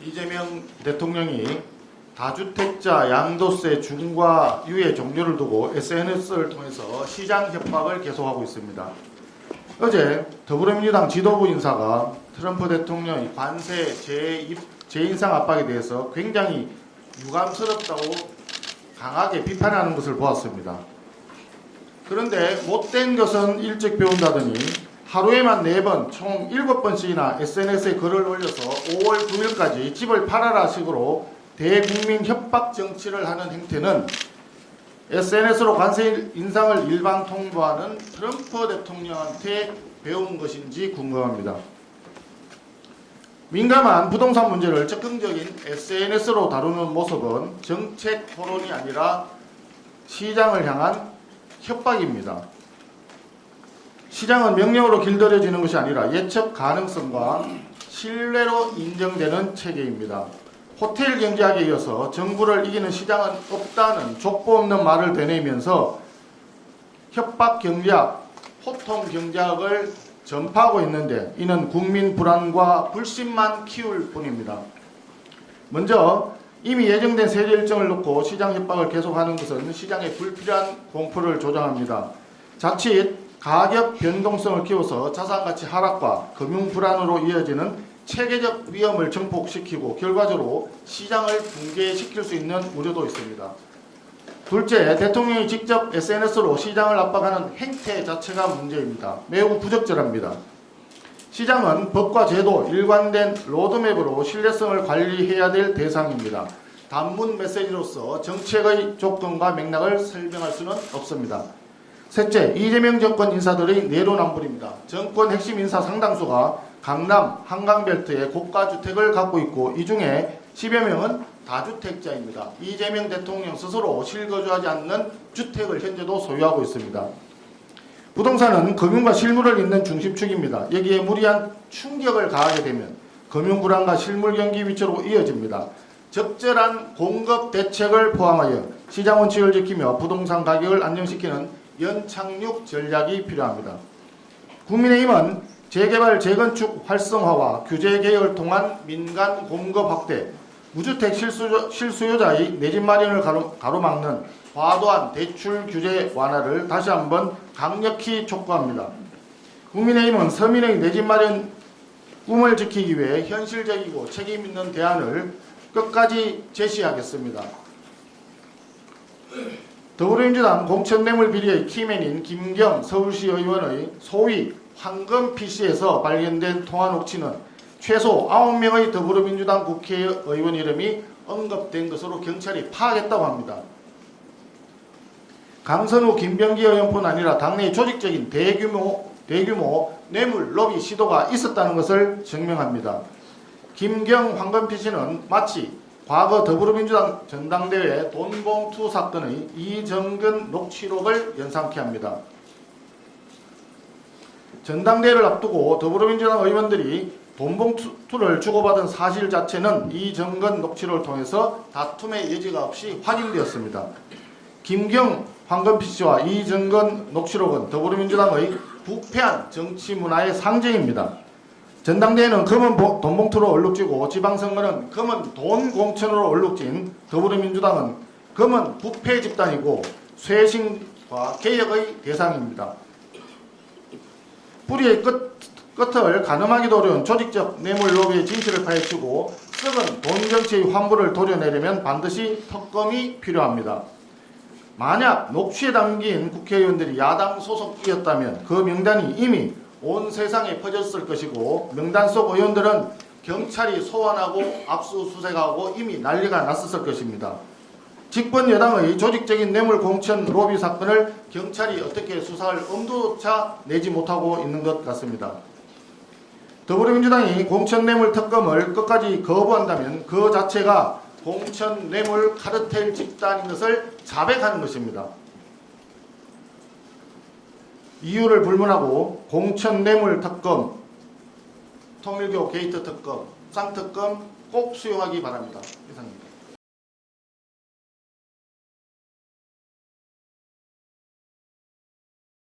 이재명 대통령이 다주택자 양도세 중과 유예 종료를 두고 SNS를 통해서 시장 협박을 계속하고 있습니다. 어제 더불어민주당 지도부 인사가 트럼프 대통령의 관세 재인상 압박에 대해서 굉장히 유감스럽다고 강하게 비판하는 것을 보았습니다. 그런데 못된 것은 일찍 배운다더니 하루에만 4번, 총 7번씩이나 SNS에 글을 올려서 5월 9일까지 집을 팔아라 식으로 대국민 협박 정치를 하는 행태는 SNS로 관세 인상을 일방 통보하는 트럼프 대통령한테 배운 것인지 궁금합니다. 민감한 부동산 문제를 적극적인 SNS로 다루는 모습은 정책 토론이 아니라 시장을 향한 협박입니다. 시장은 명령으로 길들여지는 것이 아니라 예측 가능성과 신뢰로 인정되는 체계입니다. 호텔 경제학에 이어서 정부를 이기는 시장은 없다는 족보 없는 말을 되뇌면서 협박 경제학, 호통 경제학을 전파하고 있는데 이는 국민 불안과 불신만 키울 뿐입니다. 먼저 이미 예정된 세제 일정을 놓고 시장 협박을 계속하는 것은 시장에 불필요한 공포를 조장합니다. 자칫 가격 변동성을 키워서 자산가치 하락과 금융 불안으로 이어지는 체계적 위험을 증폭시키고 결과적으로 시장을 붕괴시킬 수 있는 우려도 있습니다. 둘째, 대통령이 직접 SNS로 시장을 압박하는 행태 자체가 문제입니다. 매우 부적절합니다. 시장은 법과 제도, 일관된 로드맵으로 신뢰성을 관리해야 될 대상입니다. 단문 메시지로서 정책의 조건과 맥락을 설명할 수는 없습니다. 셋째, 이재명 정권 인사들의 내로남불입니다. 정권 핵심 인사 상당수가 강남, 한강벨트에 고가주택을 갖고 있고 이 중에 10여 명은 다주택자입니다. 이재명 대통령 스스로 실거주하지 않는 주택을 현재도 소유하고 있습니다. 부동산은 금융과 실물을 잇는 중심축입니다. 여기에 무리한 충격을 가하게 되면 금융불안과 실물 경기 위치로 이어집니다. 적절한 공급 대책을 포함하여 시장 원칙을 지키며 부동산 가격을 안정시키는 연착륙 전략이 필요합니다. 국민의힘은 재개발, 재건축 활성화와 규제 개혁을 통한 민간 공급 확대, 무주택 실수요자의 내 집 마련을 가로막는 과도한 대출 규제 완화를 다시 한번 강력히 촉구합니다. 국민의힘은 서민의 내 집 마련 꿈을 지키기 위해 현실적이고 책임 있는 대안을 끝까지 제시하겠습니다. 더불어민주당 공천뇌물 비리의 키맨인 김경 서울시 의원의 소위 황금 PC에서 발견된 통화 녹취는 최소 9명의 더불어민주당 국회의원 이름이 언급된 것으로 경찰이 파악했다고 합니다. 강선우, 김병기 의원뿐 아니라 당내의 조직적인 대규모 뇌물 로비 시도가 있었다는 것을 증명합니다. 김경 황금 PC는 마치 과거 더불어민주당 전당대회 돈봉투 사건의 이정근 녹취록을 연상케 합니다. 전당대회를 앞두고 더불어민주당 의원들이 돈봉투를 주고받은 사실 자체는 이정근 녹취록을 통해서 다툼의 여지가 없이 확인되었습니다. 김경 황금PC와 이정근 녹취록은 더불어민주당의 부패한 정치 문화의 상징입니다. 전당대회는 검은 돈봉투로 얼룩지고 지방선거는 검은 돈 공천으로 얼룩진 더불어민주당은 검은 부패 집단이고 쇄신과 개혁의 대상입니다. 뿌리의 끝을 가늠하기도 어려운 조직적 뇌물 로비의 진실을 파헤치고 썩은 돈 정치의 환부를 도려내려면 반드시 특검이 필요합니다. 만약 녹취에 담긴 국회의원들이 야당 소속이었다면 그 명단이 이미 온 세상에 퍼졌을 것이고 명단 속 의원들은 경찰이 소환하고 압수수색하고 이미 난리가 났었을 것입니다. 집권 여당의 조직적인 뇌물 공천 로비 사건을 경찰이 어떻게 수사할 엄두조차 내지 못하고 있는 것 같습니다. 더불어민주당이 공천 뇌물 특검을 끝까지 거부한다면 그 자체가 공천 뇌물 카르텔 집단인 것을 자백하는 것입니다. 이유를 불문하고 공천 뇌물 특검, 통일교 게이트 특검, 쌍특검 꼭 수용하기 바랍니다. 이상입니다.